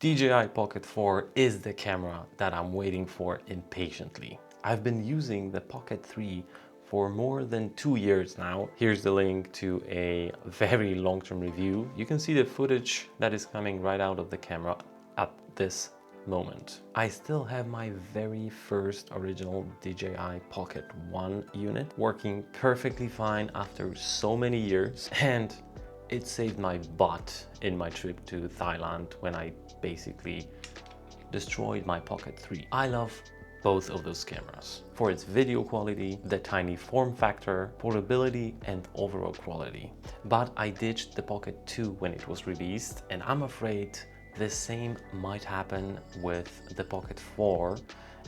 DJI Pocket 4 is the camera that I'm waiting for impatiently. I've been using the Pocket 3 for more than 2 years now. Here's the link to a very long-term review. You can see the footage that is coming right out of the camera at this moment. I still have my very first original DJI Pocket 1 unit working perfectly fine after so many years, and it saved my butt in my trip to Thailand when I basically destroyed my Pocket 3. I love both of those cameras for its video quality, the tiny form factor, portability, and overall quality. But I ditched the Pocket 2 when it was released, and I'm afraid the same might happen with the Pocket 4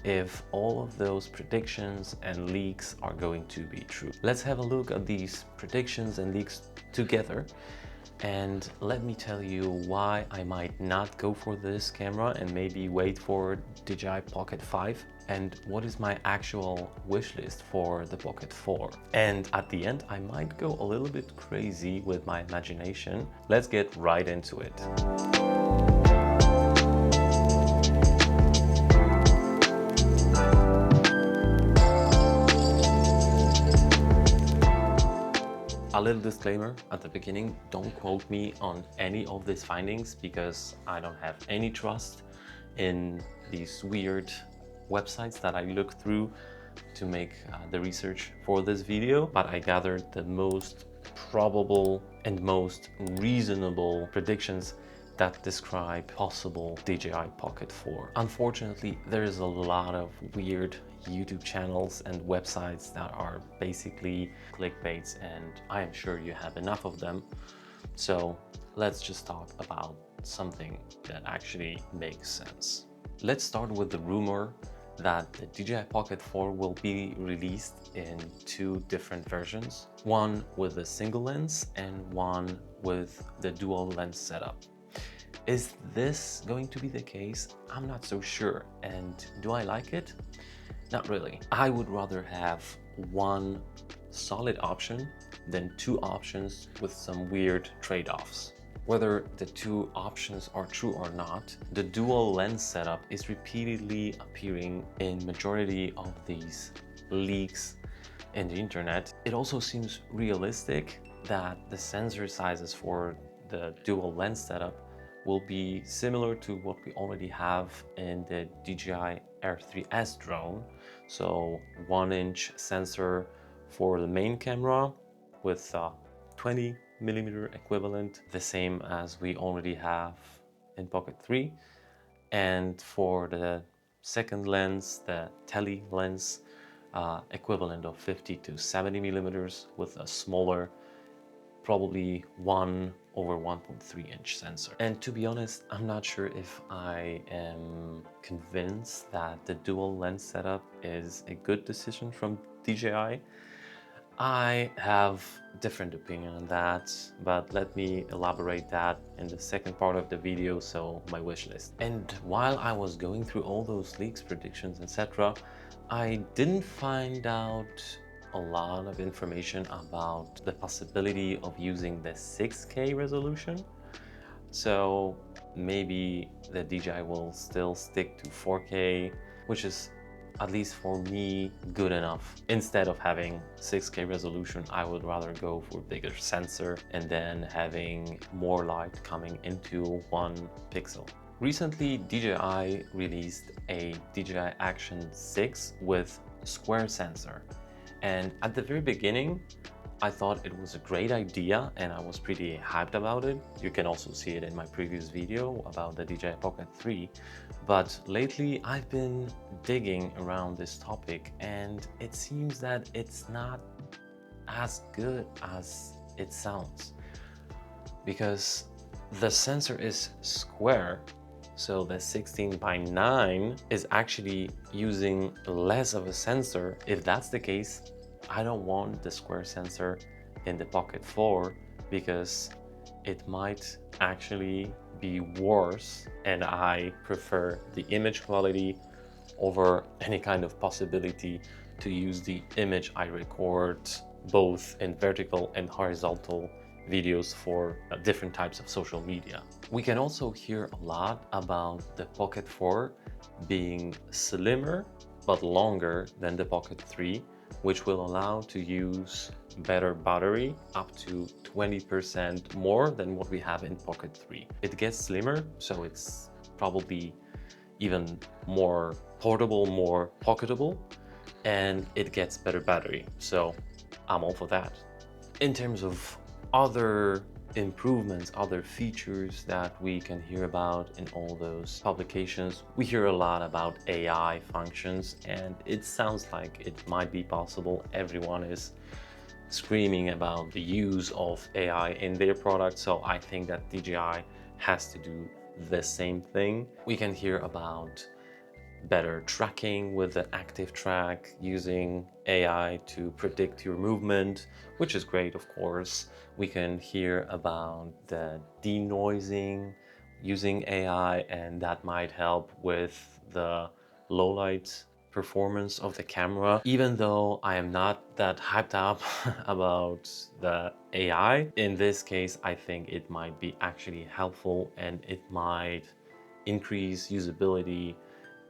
if all of those predictions and leaks are going to be true. Let's have a look at these predictions and leaks together, and let me tell you why I might not go for this camera and maybe wait for DJI Pocket 5, and what is my actual wish list for the Pocket 4. And at the end, I might go a little bit crazy with my imagination. Let's get right into it. A little disclaimer at the beginning, don't quote me on any of these findings because I don't have any trust in these weird websites that I looked through to make the research for this video, but I gathered the most probable and most reasonable predictions that describe possible DJI Pocket 4. Unfortunately, there is a lot of weird YouTube channels and websites that are basically clickbaits, and I am sure you have enough of them. So let's just talk about something that actually makes sense. Let's start with the rumor that the DJI Pocket 4 will be released in 2 different versions, one with a single lens and one with the dual lens setup. Is this going to be the case? I'm not so sure. And do I like it? Not really. I would rather have one solid option than 2 options with some weird trade-offs. Whether the 2 options are true or not, the dual lens setup is repeatedly appearing in majority of these leaks in the internet. It also seems realistic that the sensor sizes for the dual lens setup will be similar to what we already have in the DJI Air 3S drone. So 1-inch sensor for the main camera with 20mm equivalent, the same as we already have in Pocket 3. And for the second lens, the tele lens, equivalent of 50 to 70mm with a smaller, probably 1/1.3-inch sensor. And to be honest, I'm not sure if I am convinced that the dual lens setup is a good decision from DJI. I have different opinion on that, but let me elaborate that in the second part of the video, so my wish list. And while I was going through all those leaks, predictions, etc., I didn't find out a lot of information about the possibility of using the 6K resolution. So maybe the DJI will still stick to 4K, which is, at least for me, good enough. Instead of having 6K resolution, I would rather go for bigger sensor and then having more light coming into 1 pixel. Recently, DJI released a DJI Action 6 with square sensor. And at the very beginning, I thought it was a great idea and I was pretty hyped about it. You can also see it in my previous video about the DJI Pocket 3. But lately I've been digging around this topic and it seems that it's not as good as it sounds. Because the sensor is square, so the 16:9 is actually using less of a sensor. If that's the case, I don't want the square sensor in the Pocket 4 because it might actually be worse, and I prefer the image quality over any kind of possibility to use the image I record both in vertical and horizontal videos for different types of social media. We can also hear a lot about the Pocket 4 being slimmer but longer than the Pocket 3, which will allow to use better battery, up to 20% more than what we have in Pocket 3. It gets slimmer, so it's probably even more portable, more pocketable, and it gets better battery. So I'm all for that. In terms of other improvements, other features that we can hear about in all those publications, we hear a lot about AI functions, and it sounds like it might be possible. Everyone is screaming about the use of AI in their product, so I think that DJI has to do the same thing. We can hear about better tracking with the active track, using AI to predict your movement, which is great, of course. We can hear about the denoising using AI, and that might help with the low light performance of the camera. Even though I am not that hyped up about the AI, in this case, I think it might be actually helpful, and it might increase usability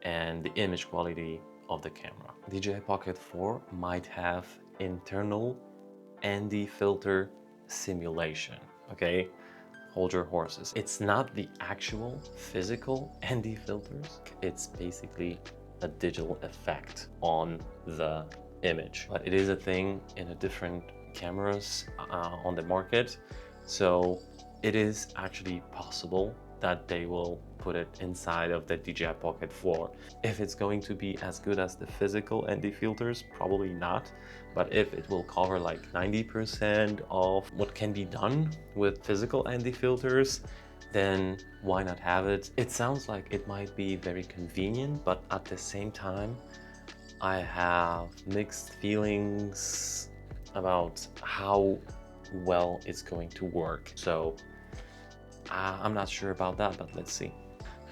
and the image quality of the camera. DJI Pocket 4 might have internal ND filter simulation, okay? Hold your horses. It's not the actual physical ND filters. It's basically a digital effect on the image. But it is a thing in a different cameras on the market. So it is actually possible that they will put it inside of the DJI Pocket 4. If it's going to be as good as the physical ND filters, probably not. But if it will cover like 90% of what can be done with physical ND filters, then why not have it? It sounds like it might be very convenient, but at the same time, I have mixed feelings about how well it's going to work. So I'm not sure about that, but let's see.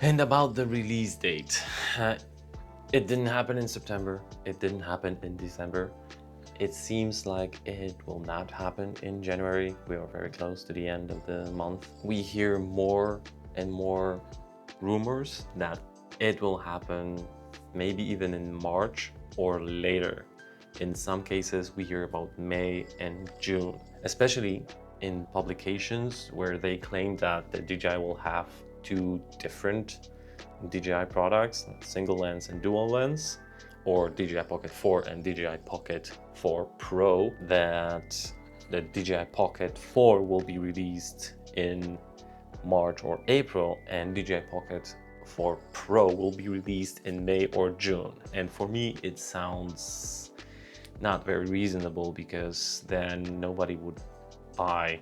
And about the release date, it didn't happen in September, it didn't happen in December. It seems like it will not happen in January. We are very close to the end of the month. We hear more and more rumors that it will happen maybe even in March or later. In some cases, we hear about May and June, especially in publications where they claim that the DJI will have two different DJI products, single lens and dual lens, or DJI Pocket 4 and DJI Pocket 4 Pro, that the DJI Pocket 4 will be released in March or April, and DJI Pocket 4 Pro will be released in May or June. And for me, it sounds not very reasonable, because then nobody would buy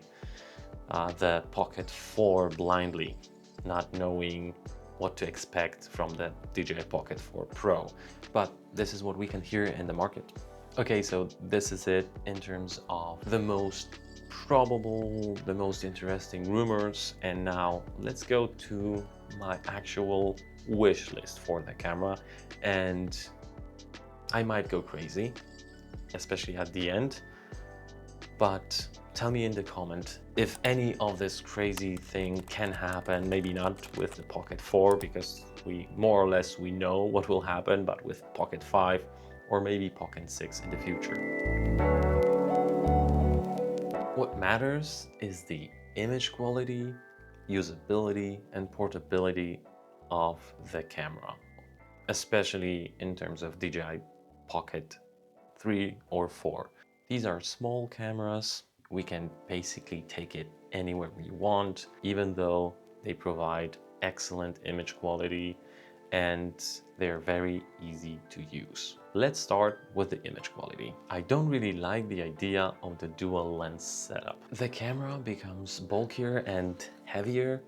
the Pocket 4 blindly, not knowing what to expect from the DJI Pocket 4 Pro. But this is what we can hear in the market. Okay, so this is it in terms of the most probable, the most interesting rumors. And now let's go to my actual wish list for the camera. And I might go crazy, especially at the end, but tell me in the comment if any of this crazy thing can happen. Maybe not with the Pocket 4, because we more or less we know what will happen, but with Pocket 5 or maybe Pocket 6 in the future. What matters is the image quality, usability, and portability of the camera, especially in terms of DJI Pocket 3 or 4. These are small cameras. We can basically take it anywhere we want, even though they provide excellent image quality and they're very easy to use. Let's start with the image quality. I don't really like the idea of the dual lens setup. The camera becomes bulkier and heavier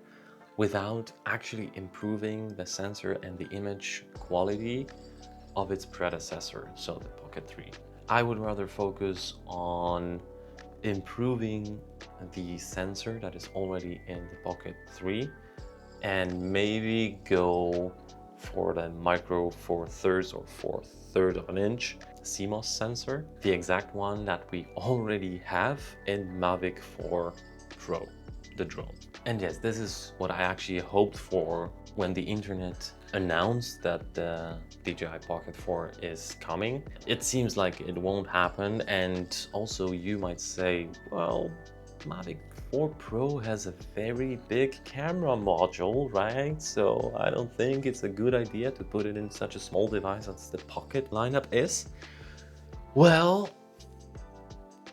without actually improving the sensor and the image quality of its predecessor, so the Pocket 3. I would rather focus on improving the sensor that is already in the Pocket 3 and maybe go for the micro 4/3 or 1/4 of an inch CMOS sensor, the exact one that we already have in Mavic 4 Pro, the drone. And yes, this is what I actually hoped for when the internet announced that the DJI Pocket 4 is coming. It seems like it won't happen, and also you might say, well, Mavic 4 Pro has a very big camera module, right? So I don't think it's a good idea to put it in such a small device as the Pocket lineup is. Well,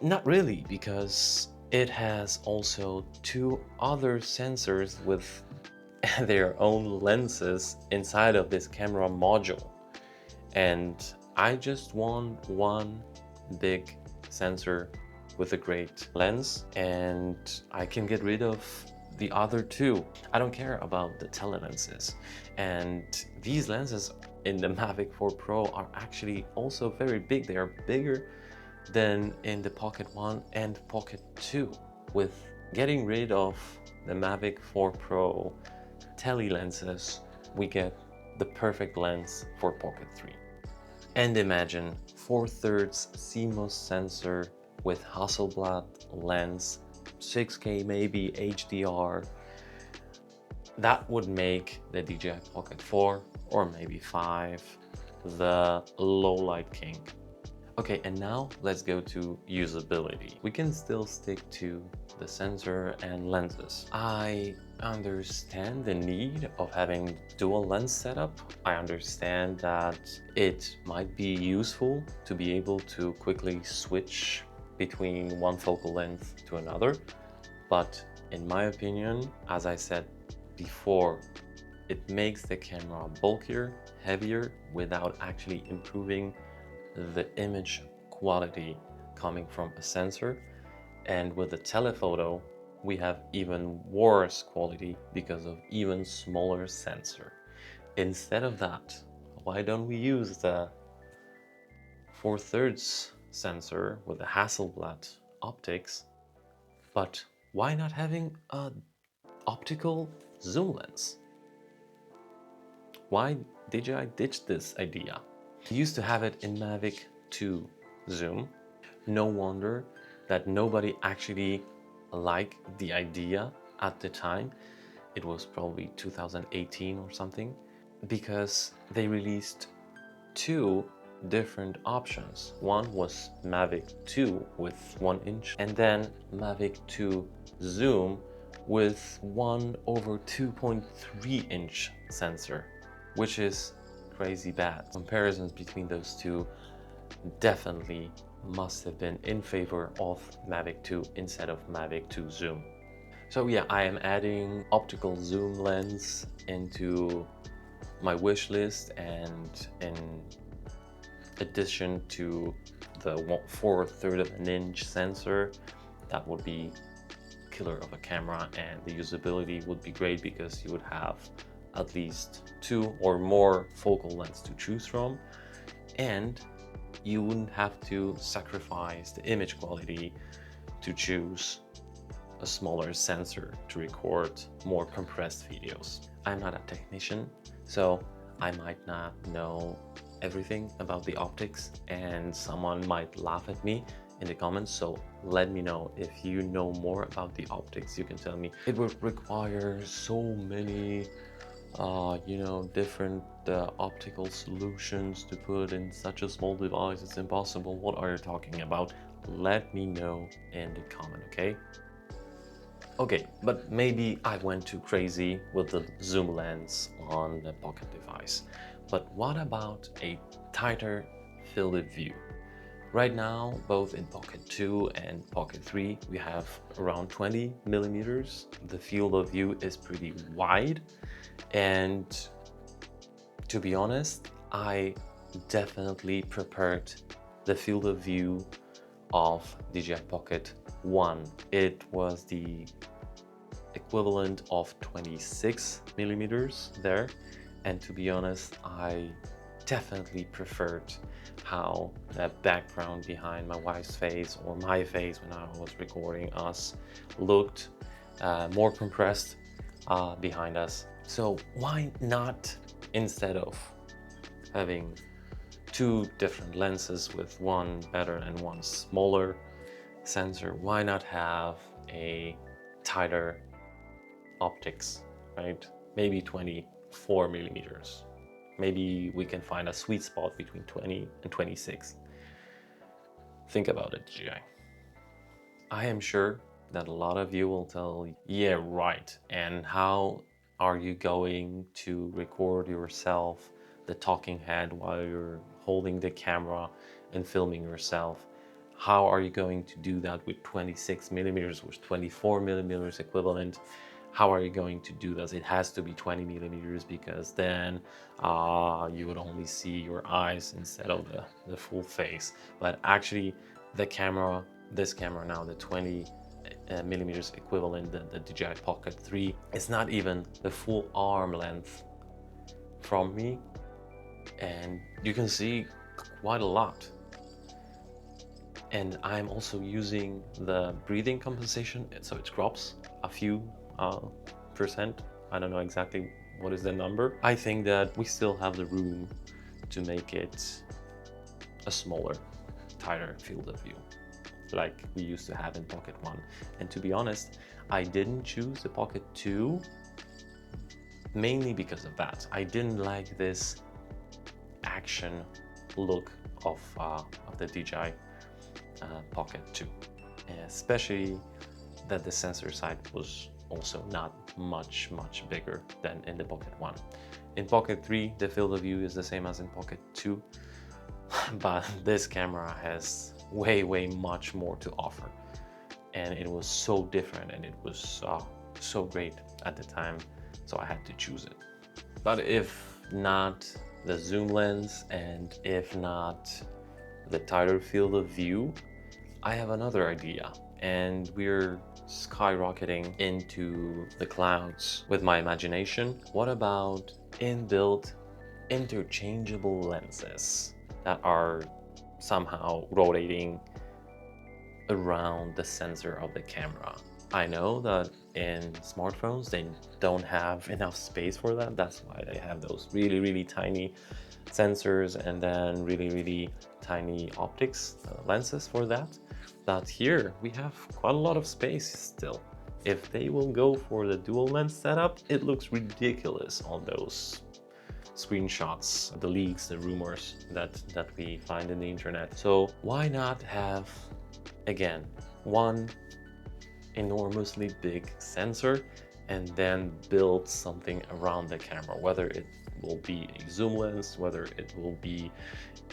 not really, because it has also two other sensors with their own lenses inside of this camera module. And I just want one big sensor with a great lens, and I can get rid of the other two. I don't care about the telelenses. And these lenses in the Mavic 4 Pro are actually also very big. They are bigger than in the Pocket 1 and Pocket 2. With getting rid of the Mavic 4 Pro tele lenses, we get the perfect lens for Pocket 3. And imagine 4/3 CMOS sensor with Hasselblad lens, 6K maybe HDR. That would make the DJI Pocket 4 or maybe 5 the low light king. Okay, and now let's go to usability. We can still stick to the sensor and lenses. I understand the need of having dual lens setup. I understand that it might be useful to be able to quickly switch between one focal length to another. But in my opinion, as I said before, it makes the camera bulkier, heavier, without actually improving the image quality coming from a sensor. And with the telephoto, we have even worse quality because of even smaller sensor. Instead of that, why don't we use the 4/3 sensor with the Hasselblad optics? But why not having an optical zoom lens? Why DJI ditch this idea? We used to have it in Mavic 2 zoom. No wonder that nobody actually liked the idea at the time. It was probably 2018 or something, because they released two different options. One was Mavic 2 with 1 inch, and then Mavic 2 zoom with 1/2.3 inch sensor, which is crazy bad. Comparisons between those two definitely must have been in favor of Mavic 2 instead of Mavic 2 zoom. So yeah, I am adding optical zoom lens into my wish list, and in addition to the 4/3 of an inch sensor, that would be killer of a camera, and the usability would be great because you would have at least 2 or more focal lengths to choose from, and you wouldn't have to sacrifice the image quality to choose a smaller sensor to record more compressed videos. I'm not a technician, so I might not know everything about the optics, and someone might laugh at me in the comments, so let me know if you know more about the optics. You can tell me. It would require so many different optical solutions to put in such a small device. It's impossible. What are you talking about? Let me know in the comment, okay? Okay, but maybe I went too crazy with the zoom lens on the Pocket device. But what about a tighter field of view? Right now, both in Pocket 2 and Pocket 3, we have around 20 millimeters. The field of view is pretty wide, and to be honest, I definitely preferred the field of view of DJI Pocket 1. It was the equivalent of 26 millimeters there, and to be honest, I definitely preferred how the background behind my wife's face or my face when I was recording us looked more compressed behind us. So why not, instead of having two different lenses with one better and one smaller sensor, why not have a tighter optics, right? Maybe 24 millimeters. Maybe we can find a sweet spot between 20 and 26. Think about it, DJI. I am sure that a lot of you will tell, yeah, right. And how are you going to record yourself, the talking head, while you're holding the camera and filming yourself? How are you going to do that with 26 millimeters, with 24 millimeters equivalent? How are you going to do this? It has to be 20 millimeters because then you would only see your eyes instead of the full face. But actually the camera, this camera now, the 20 millimeters equivalent, the DJI Pocket 3, it's not even the full arm length from me, and you can see quite a lot. And I'm also using the breathing compensation, so it crops a few percent. I don't know exactly what is the number. I think that we still have the room to make it a smaller, tighter field of view, like we used to have in Pocket 1. And to be honest, I didn't choose the Pocket 2 mainly because of that. I didn't like this action look of the DJI Pocket 2, especially that the sensor side was also not much bigger than in the Pocket 1. In Pocket 3, the field of view is the same as in Pocket 2, but this camera has way much more to offer, and it was so different, and it was so great at the time, so I had to choose it. But if not the zoom lens, and if not the tighter field of view, I have another idea, and we're skyrocketing into the clouds with my imagination. What about inbuilt interchangeable lenses that are somehow rotating around the sensor of the camera? I know that in smartphones they don't have enough space for that. That's why they have those really tiny sensors and then really tiny optics lenses for that. But here we have quite a lot of space still. If they will go for the dual lens setup, it looks ridiculous on those screenshots, the leaks, the rumors that we find in the internet. So why not have, again, one enormously big sensor and then build something around the camera, whether it will be a zoom lens, whether it will be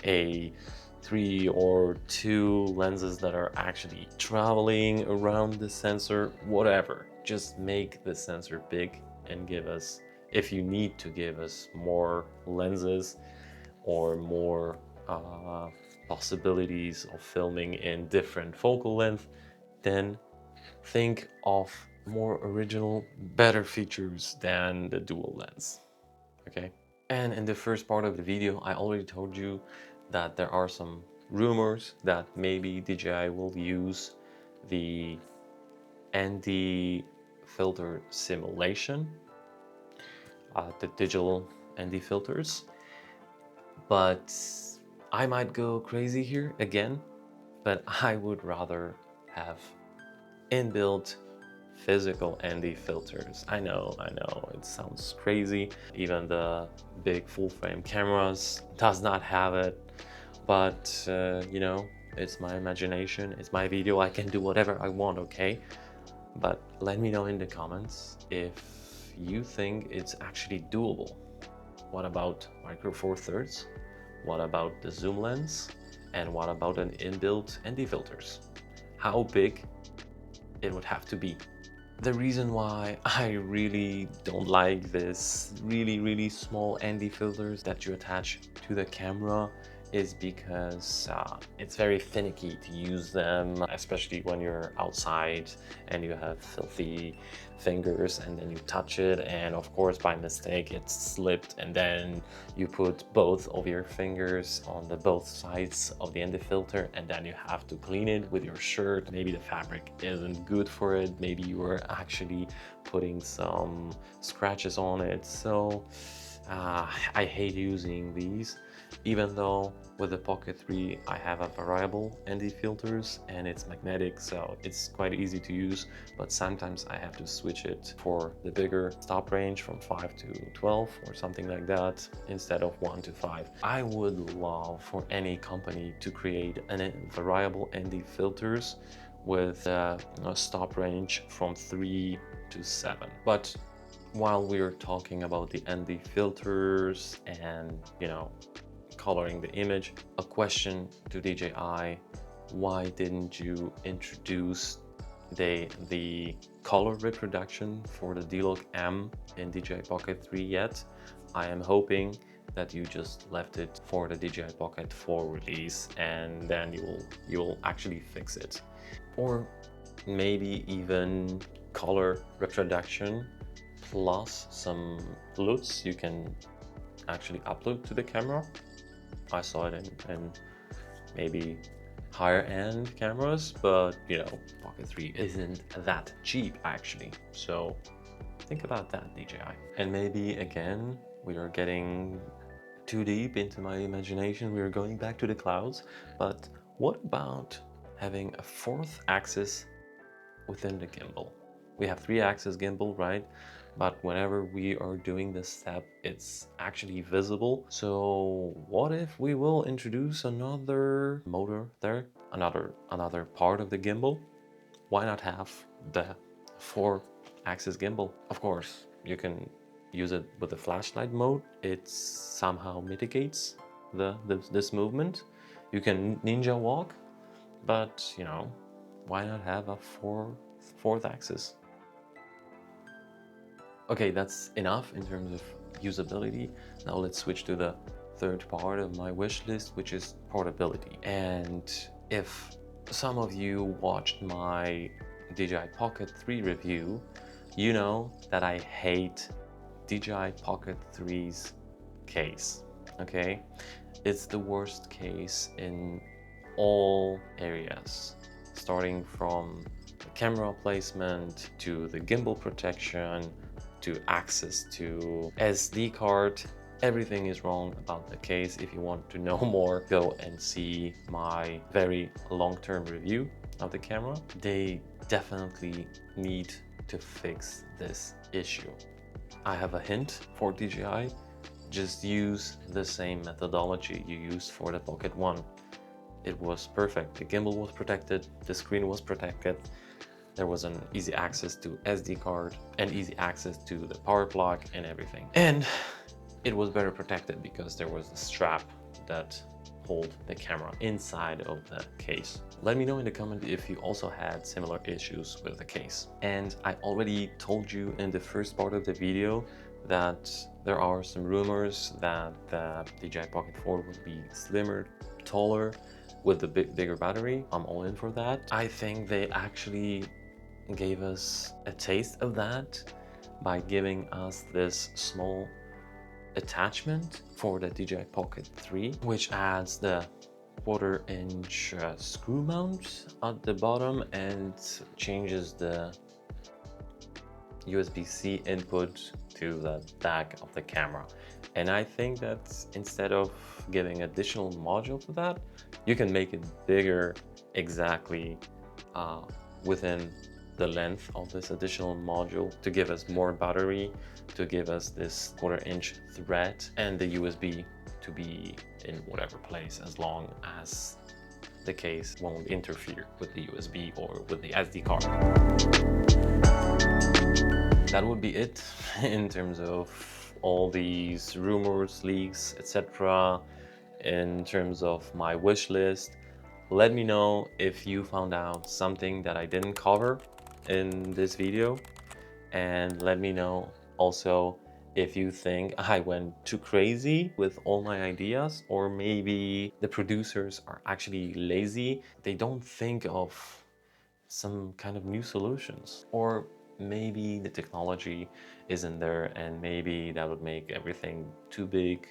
a 3 or 2 lenses that are actually traveling around the sensor, whatever. Just make the sensor big and give us, if you need to give us more lenses or more possibilities of filming in different focal length, then think of more original, better features than the dual lens, okay? And in the first part of the video, I already told you that there are some rumors that maybe DJI will use the ND filter simulation, the digital ND filters. But I might go crazy here again, but I would rather have inbuilt physical ND filters. I know, it sounds crazy. Even the big full frame cameras does not have it, but you know, it's my imagination, it's my video, I can do whatever I want, okay? But let me know in the comments if you think it's actually doable. What about Micro Four Thirds? What about the zoom lens? And what about an inbuilt ND filters? How big it would have to be? The reason why I really don't like this really small ND filters that you attach to the camera is because it's very finicky to use them, especially when you're outside and you have filthy fingers and then you touch it, and of course by mistake it slipped, and then you put both of your fingers on the both sides of the ND filter, and then you have to clean it with your shirt. Maybe the fabric isn't good for it, maybe you were actually putting some scratches on it. So I hate using these, even though with the Pocket 3 I have a variable ND filters and it's magnetic, so it's quite easy to use, but sometimes I have to switch it for the bigger stop range from 5 to 12 or something like that instead of 1 to 5. I would love for any company to create a variable ND filters with a stop range from 3 to 7. But while we're talking about the ND filters and, coloring the image, a question to DJI: why didn't you introduce the color reproduction for the D-Log M in DJI Pocket 3 yet? I am hoping that you just left it for the DJI Pocket 4 release and then you'll actually fix it. Or maybe even color reproduction plus some LUTs you can actually upload to the camera. I saw it in maybe higher end cameras, but Pocket 3 isn't that cheap actually. So think about that, DJI. And maybe again, we are getting too deep into my imagination. We are going back to the clouds, but what about having a fourth axis within the gimbal? We have 3-axis gimbal, right? But whenever we are doing this step, it's actually visible. So what if we will introduce another motor there, another part of the gimbal? Why not have the 4-axis gimbal? Of course, you can use it with the flashlight mode. It somehow mitigates this movement. You can ninja walk, but why not have a fourth axis? Okay, that's enough in terms of usability. Now let's switch to the third part of my wish list, which is portability. And if some of you watched my DJI Pocket 3 review, you know that I hate DJI Pocket 3's case, okay? It's the worst case in all areas, starting from the camera placement to the gimbal protection to access to SD card. Everything is wrong about the case. If you want to know more, go and see my very long-term review of the camera. They definitely need to fix this issue. I have a hint for DJI. Just use the same methodology you used for the Pocket 1. It was perfect. The gimbal was protected, the screen was protected. There was an easy access to SD card and easy access to the power plug and everything. And it was better protected because there was a strap that hold the camera inside of the case. Let me know in the comment if you also had similar issues with the case. And I already told you in the first part of the video that there are some rumors that the DJI Pocket 4 would be slimmer, taller, with a bigger battery. I'm all in for that. I think they actually gave us a taste of that by giving us this small attachment for the DJI Pocket 3, which adds the 1/4-inch screw mount at the bottom and changes the USB-C input to the back of the camera. And I think that instead of giving additional module to that, you can make it bigger exactly within the length of this additional module to give us more battery, to give us this 1/4-inch thread, and the USB to be in whatever place as long as the case won't interfere with the USB or with the SD card. That would be it in terms of all these rumors, leaks, etc. in terms of my wish list. Let me know if you found out something that I didn't cover in this video, and let me know also if you think I went too crazy with all my ideas, or maybe the producers are actually lazy. They don't think of some kind of new solutions, or maybe the technology isn't there and maybe that would make everything too big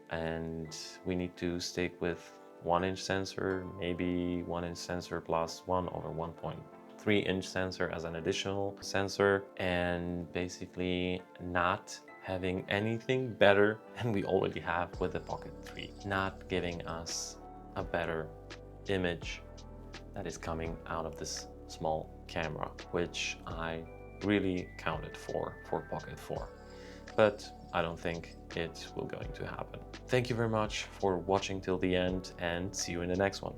and we need to stick with 1-inch sensor, maybe 1-inch sensor plus 1 or 1.3-inch sensor as an additional sensor, and basically not having anything better than we already have with the Pocket 3, not giving us a better image that is coming out of this small camera, which I really counted for Pocket 4. But I don't think it will going to happen. Thank you very much for watching till the end, and see you in the next one.